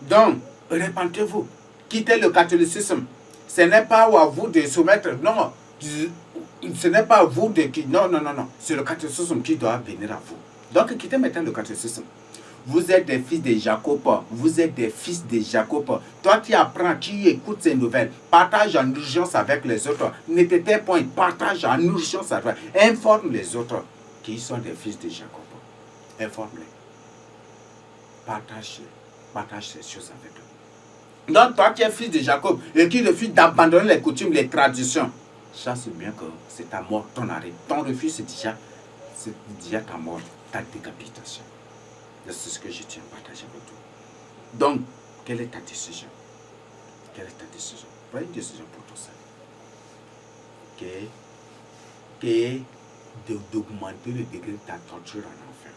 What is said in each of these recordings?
Donc, répentez-vous. Quittez le catholicisme. Ce n'est pas à vous de soumettre. Non, ce n'est pas à vous de... Non. C'est le catholicisme qui doit venir à vous. Donc, quittez maintenant le catholicisme. Vous êtes des fils de Jacob. Vous êtes des fils de Jacob. Toi qui apprends, qui écoutes ces nouvelles, partage en urgence avec les autres. Ne te tais point, partage en urgence avec. Informe les autres qui sont des fils de Jacob. Informe-les. Partage ces choses avec eux. Donc, toi qui es fils de Jacob et qui refuse d'abandonner les coutumes, les traditions, chasse bien que c'est ta mort, ton arrêt. Ton refus, c'est déjà ta mort, ta décapitation. C'est ce que je tiens à partager avec toi. Donc, quelle est ta décision? Quelle est ta décision? Prends une décision pour ton salut. Qui est d'augmenter le degré de ta torture en enfer.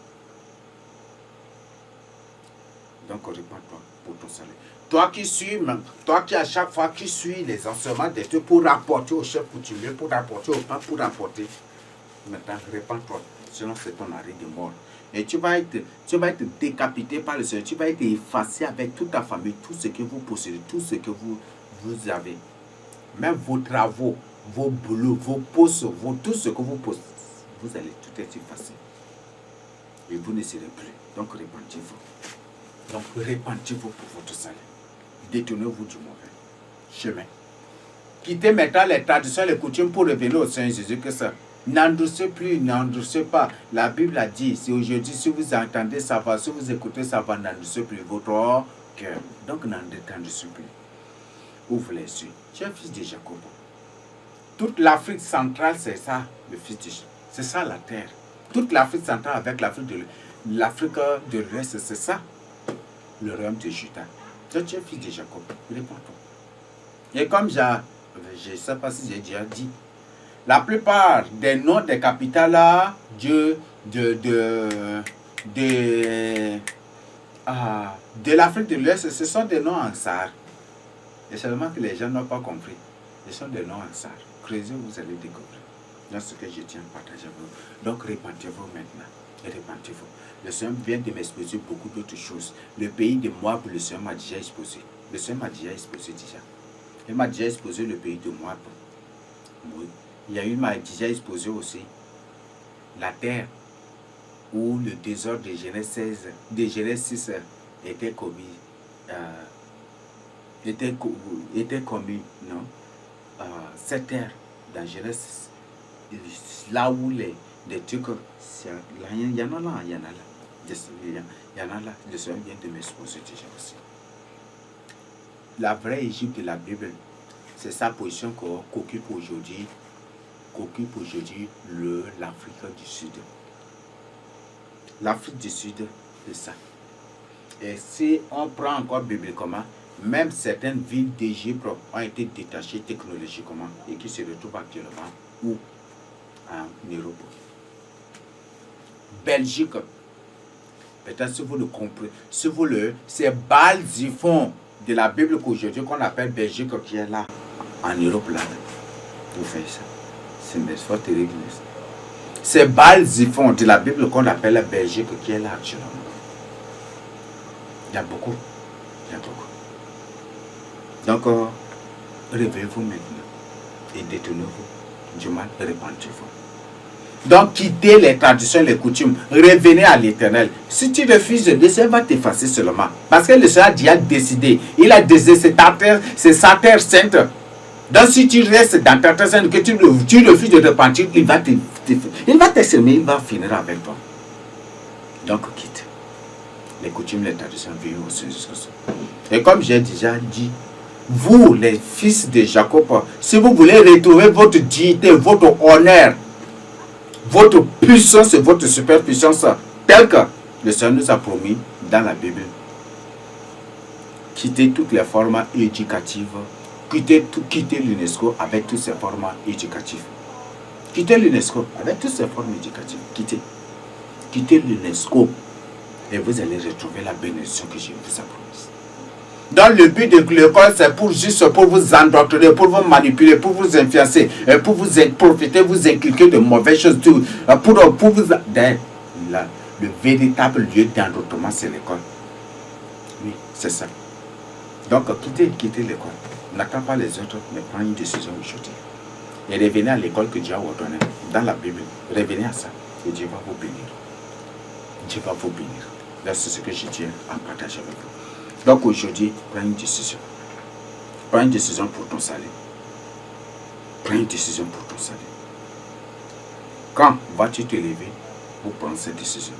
Donc, réponds-toi pour ton salut. Toi qui à chaque fois qui suis les enseignements de Dieu pour rapporter au chef coutumier, pour rapporter au pape, pour rapporter, maintenant, répands-toi. Sinon, c'est ton arrêt de mort. Et tu vas être décapité par le Seigneur. Tu vas être effacé avec toute ta famille, tout ce que vous possédez, tout ce que vous avez. Même vos travaux, vos boulots, vos postes, tout ce que vous possédez, vous allez tout être effacé. Et vous ne serez plus. Donc répentez-vous. Donc répentez-vous pour votre salut. Détournez-vous du mauvais chemin. Quittez maintenant les traditions, les coutumes pour revenir au Seigneur Jésus-Christ. N'endurcez plus, n'endurcez pas. La Bible a dit, c'est aujourd'hui, si vous entendez sa voix, si vous écoutez sa voix, n'endurcez plus votre cœur. Donc n'endurcez plus. Ouvre les yeux. Tu es fils de Jacob. Toute l'Afrique centrale, c'est ça, le fils de Jacob. C'est ça la terre. Toute l'Afrique centrale avec l'Afrique de l'Ouest, c'est ça, le royaume de Juda. Toi, tu es fils de Jacob. Réponds-toi. Et comme je ne sais pas si j'ai déjà dit, la plupart des noms des capitales de l'Afrique de l'Ouest, ce sont des noms en sar. Et seulement que les gens n'ont pas compris. Ce sont des noms en sar. Creusez, vous allez découvrir. C'est ce que je tiens à partager avec vous. Donc répentez-vous maintenant. Et répentez-vous. Le Seigneur vient de m'exposer beaucoup d'autres choses. Le pays de Moab, le Seigneur m'a déjà exposé. Le Seigneur m'a déjà exposé déjà. Il m'a déjà exposé le pays de Moab. Oui. Il m'a déjà exposé aussi la terre où le désordre de Genèse 6 était commis. Cette terre dans Genèse 6, là où les trucs, il y en a là. Le Seigneur vient de m'exposer déjà aussi. La vraie Égypte de la Bible, c'est sa position qu'occupe aujourd'hui l'Afrique du Sud. L'Afrique du Sud, c'est ça. Et si on prend encore bibliquement, même certaines villes d'Égypte ont été détachées technologiquement et qui se retrouvent actuellement où? En Europe. Belgique. Peut-être si vous le comprenez, c'est Baal-Zephon de la Bible qu'aujourd'hui qu'on appelle Belgique qui est là, en Europe là. Vous faites ça. C'est une histoire terrible. C'est Baal-Zephon de la Bible qu'on appelle la Belgique qui est là actuellement. Il y a beaucoup. Donc, réveillez-vous maintenant et détournez-vous du mal, répentez-vous. Donc, quittez les traditions, les coutumes, revenez à l'Éternel. Si tu refuses, le Seigneur va t'effacer seulement. Parce que le Seigneur a décidé. Il a décidé, c'est sa terre sainte. Donc, si tu restes dans ta terre sainte, que tu refuses de repentir, il va t'exprimer, il va finir avec toi. Donc, quitte les coutumes, les traditions, vivez au Seigneur Jésus-Christ. Et comme j'ai déjà dit, vous, les fils de Jacob, si vous voulez retrouver votre dignité, votre honneur, votre puissance et votre superpuissance, telle que le Seigneur nous a promis dans la Bible, quittez toutes les formes éducatives, quittez l'UNESCO avec toutes ses formes éducatives. Quittez l'UNESCO avec toutes ses formes éducatives. Quittez l'UNESCO et vous allez retrouver la bénédiction que je vous ai promise. Dans le but de l'école, c'est juste pour vous endoctriner, pour vous manipuler, pour vous influencer, pour vous profiter, vous inculquer de mauvaises choses. Pour vous... Le véritable lieu d'endoctrinement, c'est l'école. Oui, c'est ça. Donc, quittez l'école. N'attends pas les autres, mais prends une décision aujourd'hui. Et revenez à l'école que Dieu a ordonnée. Dans la Bible, revenez à ça. Et Dieu va vous bénir. Dieu va vous bénir. Là, c'est ce que je tiens à partager avec vous. Donc, aujourd'hui, prends une décision. Prends une décision pour ton salut. Prends une décision pour ton salut. Quand vas-tu te lever pour prendre cette décision?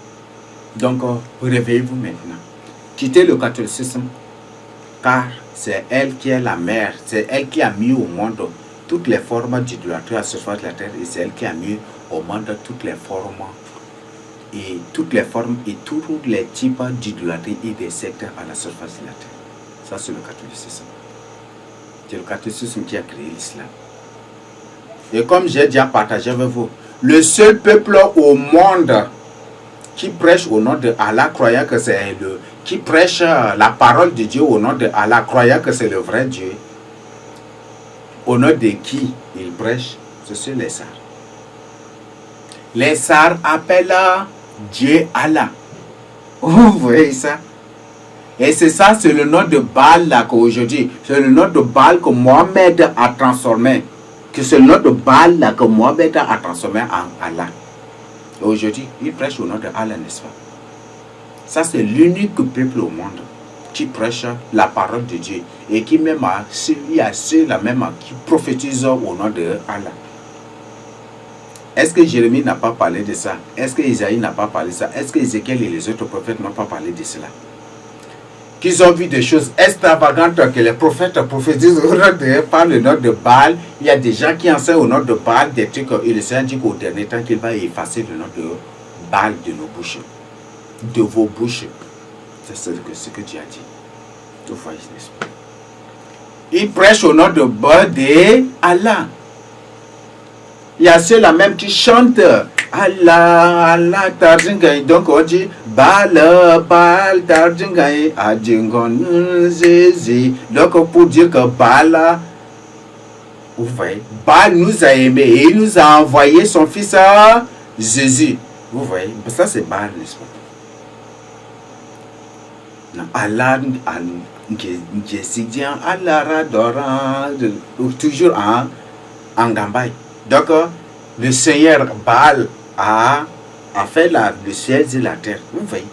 Donc, réveillez-vous maintenant. Quittez le catholicisme, car c'est elle qui est la mère. C'est elle qui a mis au monde toutes les formes d'idolâtrie à la surface de la terre. Et c'est elle qui a mis au monde toutes les formes et tous les types d'idolâtrie et des sectes à la surface de la terre. Ça, c'est le catholicisme. C'est le catholicisme qui a créé l'islam. Et comme j'ai déjà partagé avec vous, le seul peuple au monde qui prêche au nom de Allah, croyant que c'est qui prêche la parole de Dieu au nom de Allah, croyant que c'est le vrai Dieu, au nom de qui il prêche, ce sont les Sars. Les Sars appellent Dieu Allah. Vous voyez ça? Et c'est ça, c'est le nom de Baal là qu'aujourd'hui, c'est le nom de Baal que Mohamed a transformé. Que c'est le nom de Baal là que Mohamed a transformé en Allah. Et aujourd'hui, il prêche au nom de Allah, n'est-ce pas? Ça, c'est l'unique peuple au monde qui prêche la parole de Dieu et qui même il y a ceux-là même qui prophétisent au nom de Allah. Est-ce que Jérémie n'a pas parlé de ça? Est-ce que Isaïe n'a pas parlé de ça? Est-ce que Ézéchiel et les autres prophètes n'ont pas parlé de cela? Qu'ils ont vu des choses extravagantes que les prophètes prophétisent au nom de, par le nom de Baal. Il y a des gens qui enseignent au nom de Baal des trucs et le Seigneur dit qu'au dernier temps qu'il va effacer le nom de Baal de nos bouches, de vos bouches. C'est ce que Dieu a dit. Tout voyez, n'est-ce pas? Il prêche au nom de Baal de Allah. Il y a ceux-là même qui chantent Allah, Allah, Tarjingaï. Donc on dit Baal, Baal, Tarjingaï, Adjingon, Zézi. Donc pour dire que Baal, vous voyez, Baal nous a aimés et il nous a envoyé son fils à Jésus. Vous voyez, ça c'est Baal, n'est-ce pas? Non, Allah, Allah, Radora, toujours en Gambaï. Donc, le Seigneur Baal a fait le ciel et la terre. Vous voyez?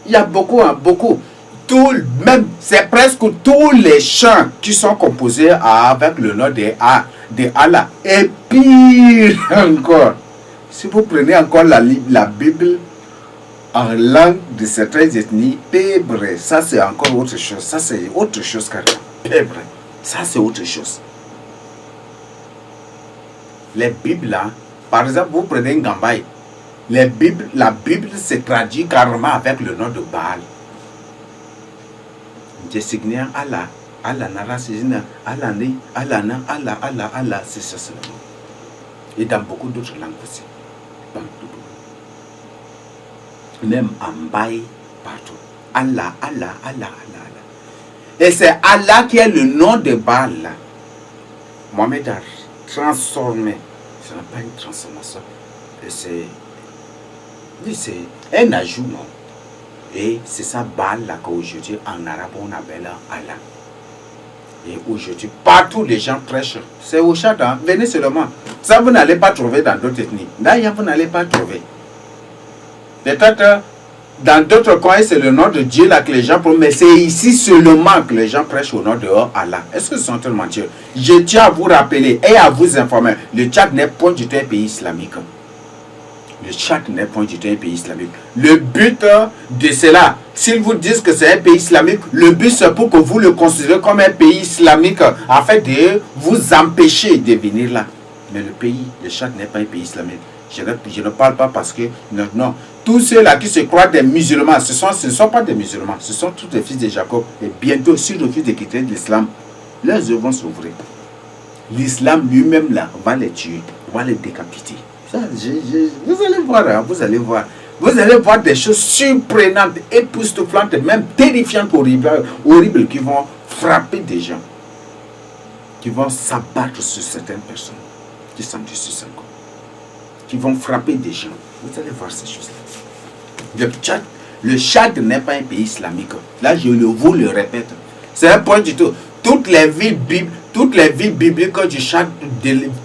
Il y a beaucoup. C'est presque tous les chants qui sont composés avec le nom de Allah. Et pire encore, si vous prenez encore la Bible en langue de certaines ethnies, Pébre, ça c'est encore autre chose. Ça c'est autre chose carrément. Pébre, ça c'est autre chose. Les Bibles là, par exemple, vous prenez un Gambaï, la Bible se traduit carrément avec le nom de Baal. Désigné Allah, Allah Narasizina, Allah Ni, Allah Na, Allah, c'est ça seulement. Et dans beaucoup d'autres langues aussi. Même en Baï, partout. Allah. Et c'est Allah qui est le nom de Baal. Mohamed a transformé. Ce n'est pas une transformation. C'est un ajout, non? Et c'est ça Baal là qu'aujourd'hui en arabe on appelle Allah. Et aujourd'hui, partout les gens prêchent. C'est au Tchad, hein? Venez seulement. Ça vous n'allez pas trouver dans d'autres ethnies. D'ailleurs, vous n'allez pas trouver. Peut-être dans d'autres coins, c'est le nom de Dieu là que les gens prêchent, mais c'est ici seulement que les gens prêchent au nom de Allah. Est-ce que ce sont tellement Dieu? Je tiens à vous rappeler et à vous informer, le Tchad n'est point du tout un pays islamique. Le Tchad n'est point du tout un pays islamique. Le but de cela, s'ils vous disent que c'est un pays islamique, le but c'est pour que vous le considérez comme un pays islamique afin de vous empêcher de venir là. Mais le Tchad n'est pas un pays islamique. Je ne parle pas parce que, non, tous ceux-là qui se croient des musulmans, ce ne sont pas des musulmans, ce sont tous les fils de Jacob. Et bientôt, s'ils refusent de quitter l'islam, leurs yeux vont s'ouvrir. L'islam lui-même là va les tuer, va les décapiter. Ça, vous allez voir, hein, vous allez voir. Vous allez voir des choses surprenantes, époustouflantes, même terrifiantes, horribles, qui vont frapper des gens, qui vont s'abattre sur certaines personnes, qui sont dessus encore, qui vont frapper des gens. Vous allez voir ces choses-là. Le Tchad, Le Tchad n'est pas un pays islamique. Là, vous le répète. C'est un point du tout. Toutes les villes bibliques du Tchad,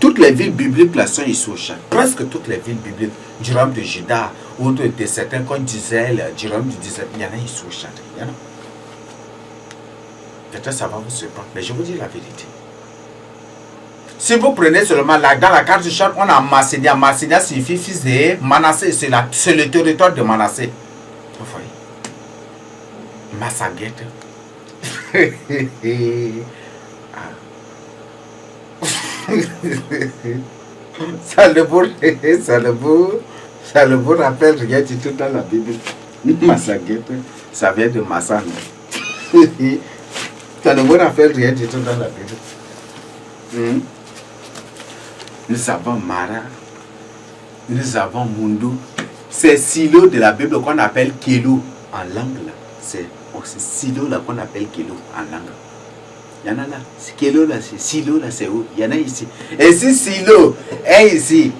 toutes les villes bibliques là sont ici au Tchad. Presque toutes les villes bibliques du royaume de Juda, ou de certains comme d'Israël, du royaume de Israël, il y en a ici au Tchad. Il y en a. Peut-être ça va vous surprendre, mais je vous dis la vérité. Si vous prenez seulement là, dans la carte du Tchad, on a Massénia. Massénia signifie fils de Manassé. C'est le territoire de Manassé. Vous voyez? Massaguette. Ça ne vous rappelle rien du tout dans la Bible. Massaguette, ça vient de Massan. Ça ne vous rappelle rien du tout dans la Bible. Nous avons Mara, nous avons Mundu. C'est silo de la Bible qu'on appelle Kilo en langue. C'est silo là qu'on appelle Kilo en langue. Il y en a là. Kilo là, c'est silo là, c'est où? Il y en a ici. Et si silo est ici,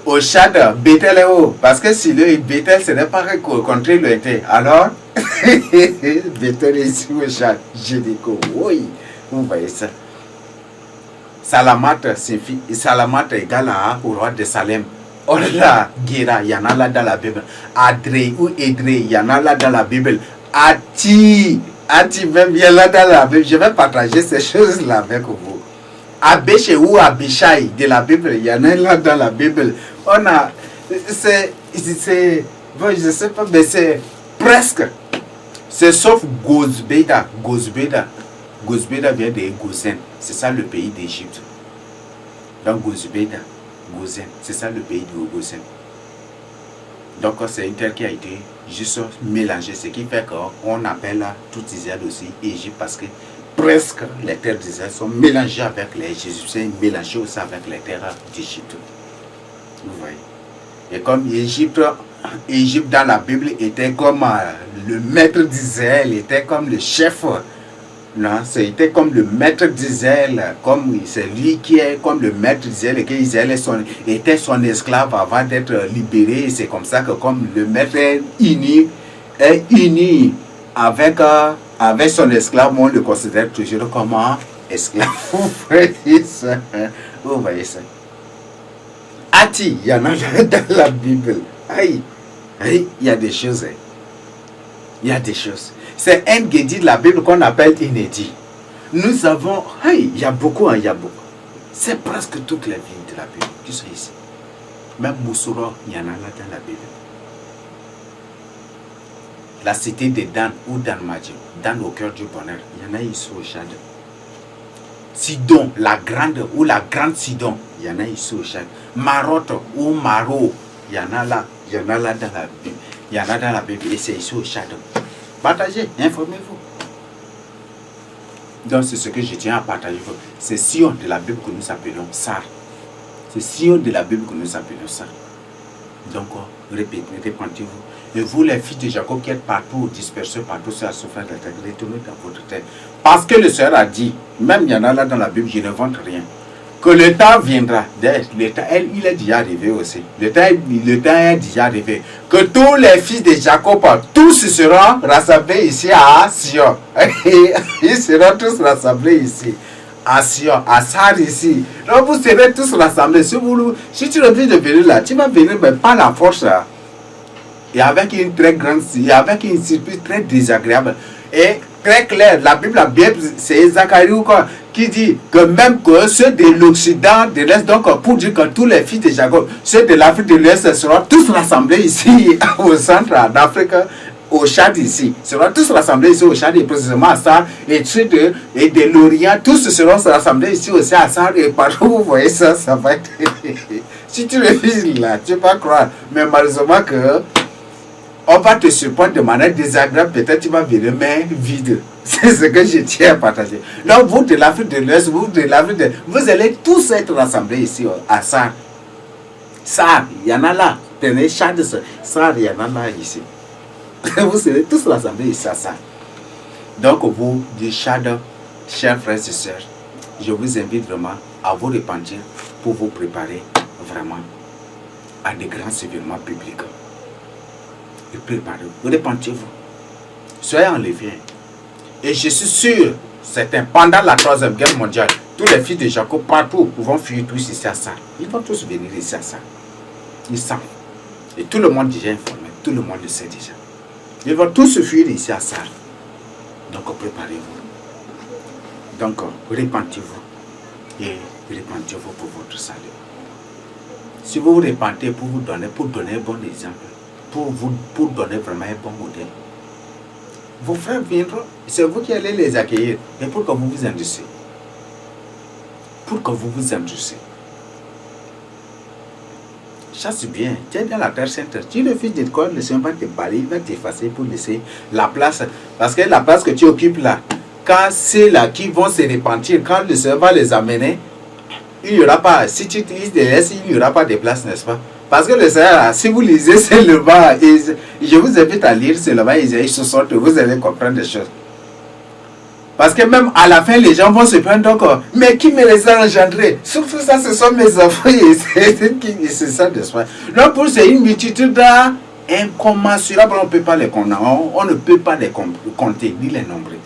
au Tchad, Bethel est où? Parce que silo et Bethel, ce n'est pas rencontré le été. Alors, Bethel est ici au Tchad. Je dis que oui, vous voyez ça. Salamat égale au roi de Salem. Oh là, Gira, il y en a là dans la Bible. Adré ou Edré, il y en a là dans la Bible. Ati même, il y en a là dans la Bible. Je vais partager ces choses-là avec vous. Abéché ou Abishai de la Bible, il y en a là dans la Bible. On a, bon, je ne sais pas, mais c'est presque. C'est sauf Gozbeda. Gozbeda vient de Gozen. C'est ça le pays d'Égypte. Donc Gozbeda, Gozen, c'est ça le pays de Gozen. Donc c'est une terre qui a été juste mélangée. Ce qui fait qu'on appelle tout Israël aussi Égypte parce que presque les terres d'Israël sont mélangées avec les Égyptiens, mélangées aussi avec les terres d'Égypte. Vous voyez. Et comme Égypte dans la Bible était comme le maître d'Israël, était comme le chef. Non, c'était comme le maître d'Israël, comme c'est lui qui est comme le maître d'Israël et que Israël était son esclave avant d'être libéré. C'est comme ça que comme le maître est uni avec son esclave, on le considère toujours comme un esclave. Vous voyez ça? Vous voyez ça? Ati, il y en a dans la Bible. Aïe, il y a des choses. Il y a des choses. C'est un Guédi de la Bible qu'on appelle inédit. Nous avons, il y a beaucoup, il y a beaucoup. C'est presque toutes les villes de la Bible qui sont ici. Même Moussoura, il y en a là dans la Bible. La cité de Dan ou Dan Madjo, Dan au cœur du bonheur, il y en a ici au Tchad. Sidon, la grande ou la grande Sidon, il y en a ici au Tchad. Marotte ou Maro, il y en a là dans la Bible. Il y en a dans la Bible et c'est ici au Tchad. Partagez, informez-vous. Donc c'est ce que je tiens à partager. C'est Sion de la Bible que nous appelons Sar. C'est Sion de la Bible que nous appelons Sar. Donc répentez-vous. Et vous les filles de Jacob qui êtes partout, dispersées partout sur la surface de la terre, retournez dans votre terre. Parce que le Seigneur a dit, même il y en a là dans la Bible, je ne vante rien. Que le temps viendra. Le temps, il est déjà arrivé aussi. Le temps est déjà arrivé. Que tous les fils de Jacob, tous seront rassemblés ici à Sion. Ils seront tous rassemblés ici. À Sion, à Sar ici. Donc vous serez tous rassemblés. Si tu reviens de venir là, tu vas venir mais pas la force. Là. Et avec une très grande, avec une surprise très désagréable. Et très clair, la Bible, c'est Zacharie ou quoi, qui dit que même que ceux de l'Occident, de l'Est, donc pour dire que tous les fils de Jacob, ceux de l'Afrique de l'Est seront tous rassemblés ici au centre d'Afrique, au Tchad ici. Seront tous rassemblés ici au Tchad et précisément à Sar, et de l'Orient, tous seront rassemblés ici aussi à Sar et partout vous voyez ça, ça va être... Si tu refuses là, tu ne peux pas croire. Mais malheureusement que on va te surprendre de manière désagréable, peut-être tu vas venir mais vide. C'est ce que je tiens à partager. Donc vous de l'Afrique de l'Ouest, vous de l'Afrique de... Vous allez tous être rassemblés ici à Sar. Sar, il y en a là. Tenez, Tchad, Sar, il y en a là ici. Vous serez tous rassemblés ici à Sar. Donc vous, du Tchad, chers frères et sœurs, je vous invite vraiment à vous repentir pour vous préparer vraiment à des grands événements publics. et préparez-vous. Répentez-vous. Soyez enlevés. Et je suis sûr, certains, pendant la 3e guerre mondiale, tous les fils de Jacob, partout, vont fuir tous ici à ça. Ils vont tous venir ici à ça. Ils savent. Et tout le monde est déjà informé. Tout le monde le sait déjà. Ils vont tous fuir ici à ça. Donc, préparez-vous. Donc, répentez-vous. Et répentez-vous pour votre salut. Si vous vous répentez pour donner un bon exemple, pour donner vraiment un bon modèle, vos frères viendront, c'est vous qui allez les accueillir. Et pour que vous vous endurcez. Pour que vous vous endurcez. Chasse bien, tu es dans la terre sainte. Tu refuses de quoi, le Seigneur va te balayer, il va t'effacer pour laisser la place. Parce que la place que tu occupes là, quand c'est là qui vont se repentir, quand le Seigneur va les amener, il n'y aura pas, si tu te laisses, il n'y aura pas de place, n'est-ce pas? Parce que le Seigneur, si vous lisez seulement, je vous invite à lire seulement Isaïe 60, vous allez comprendre des choses. Parce que même à la fin, les gens vont se prendre encore. Mais qui me les a engendrés? Surtout ça, ce sont mes enfants. C'est ça, n'est-ce pas? Donc, pour c'est une multitude incommensurable, on ne peut pas les compter. On ne peut pas les compter, ni les nombrer.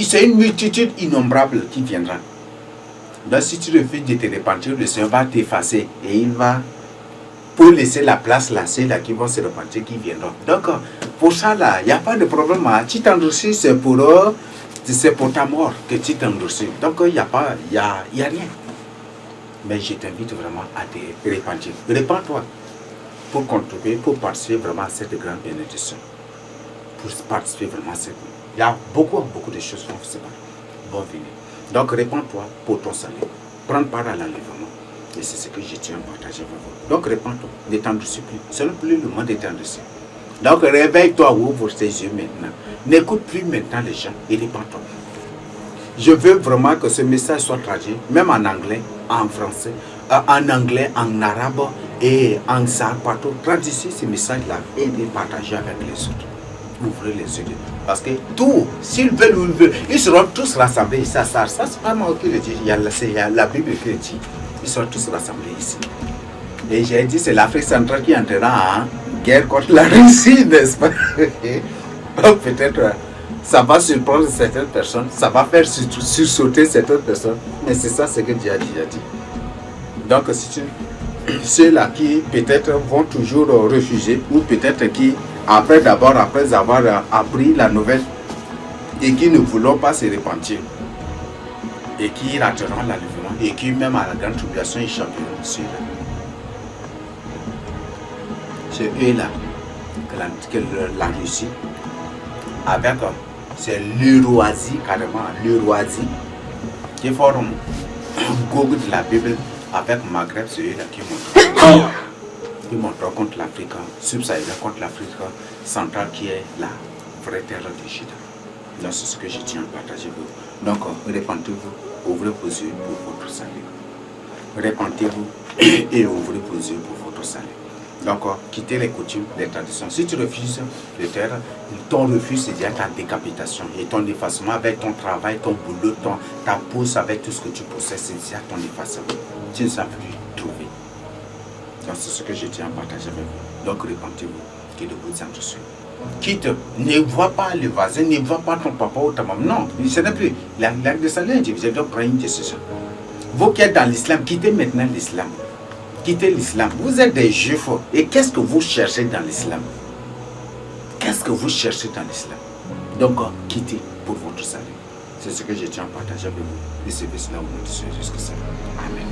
C'est une multitude innombrable qui viendra. Donc, si tu refuses de te repentir, le Seigneur va t'effacer. Et il va, pour laisser la place là, c'est là qui vont se repentir, qui viendront. Donc, pour ça là, il n'y a pas de problème. Hein. Tu t'endurcis, c'est pour ta mort que tu t'endurcis. Donc, il n'y a rien. Mais je t'invite vraiment à te repentir. Repends-toi pour contribuer, pour participer vraiment à cette grande bénédiction. Pour participer vraiment à cette. Il y a beaucoup de choses vont venir. Donc, répands-toi pour ton salut. Prends part à l'enlèvement. Et c'est ce que je tiens à partager avec vous. Donc, répands-toi. Ne t'endurcis plus. Ce n'est plus le moment de t'endurcir. Donc, réveille-toi, ouvre tes yeux maintenant. N'écoute plus maintenant les gens et répands-toi. Je veux vraiment que ce message soit traduit, même en anglais, en français, en anglais, en arabe et en sarde, partout. Traduisez ce message-là et les partager avec les autres. Ouvrez les yeux. Parce que tout, s'ils veulent ou ils veulent, ils seront tous rassemblés ici à ça. Ça, c'est pas moi qui le dis. Il y a la Bible qui le dit. Ils seront tous rassemblés ici. Et j'ai dit, c'est l'Afrique centrale qui entrera en guerre contre la Russie, n'est-ce pas? Peut-être ça va surprendre certaines personnes, ça va faire sursauter certaines personnes. Mais c'est ça ce que Dieu a dit. Donc, ceux-là qui peut-être vont toujours refuser, ou peut-être qui, après avoir appris la nouvelle, et qui ne voulont pas se repentir, et qui rateront l'enlèvement, et qui même à la grande tribulation échapperont sur eux. C'est eux-là que la Russie, avec c'est l'Euroasie, carrément, l'Euroasie, qui forme Google de la Bible avec Maghreb, c'est eux-là qui montrent contre l'Afrique subsaharienne, contre l'Afrique centrale qui est la vraie terre du Juda. Donc c'est ce que je tiens à partager avec vous. Donc repentez-vous, ouvrez vos yeux pour votre salut. Repentez-vous et ouvrez vos yeux pour votre salut. Donc, quittez les coutumes, les traditions. Si tu refuses de terre, ton refus, c'est déjà ta décapitation. Et ton effacement avec ton travail, ton boulot, ta pousse, avec tout ce que tu possèdes, c'est déjà ton effacement. Tu ne sais plus trouver. Donc, c'est ce que je tiens à partager avec vous. Donc, repentez-vous, que de vous endurcir. Quitte, ne vois pas le voisin, ne vois pas ton papa ou ta maman. Non, ce n'est plus. La de salut individuelle doit prendre une décision. Vous qui êtes dans l'islam, quittez maintenant l'islam. Quittez l'islam. Vous êtes des juifs. Et qu'est-ce que vous cherchez dans l'islam? Qu'est-ce que vous cherchez dans l'islam? Donc, quittez pour votre salut. C'est ce que je tiens à partager avec vous. Recevez cela au nom de Jésus. Amen.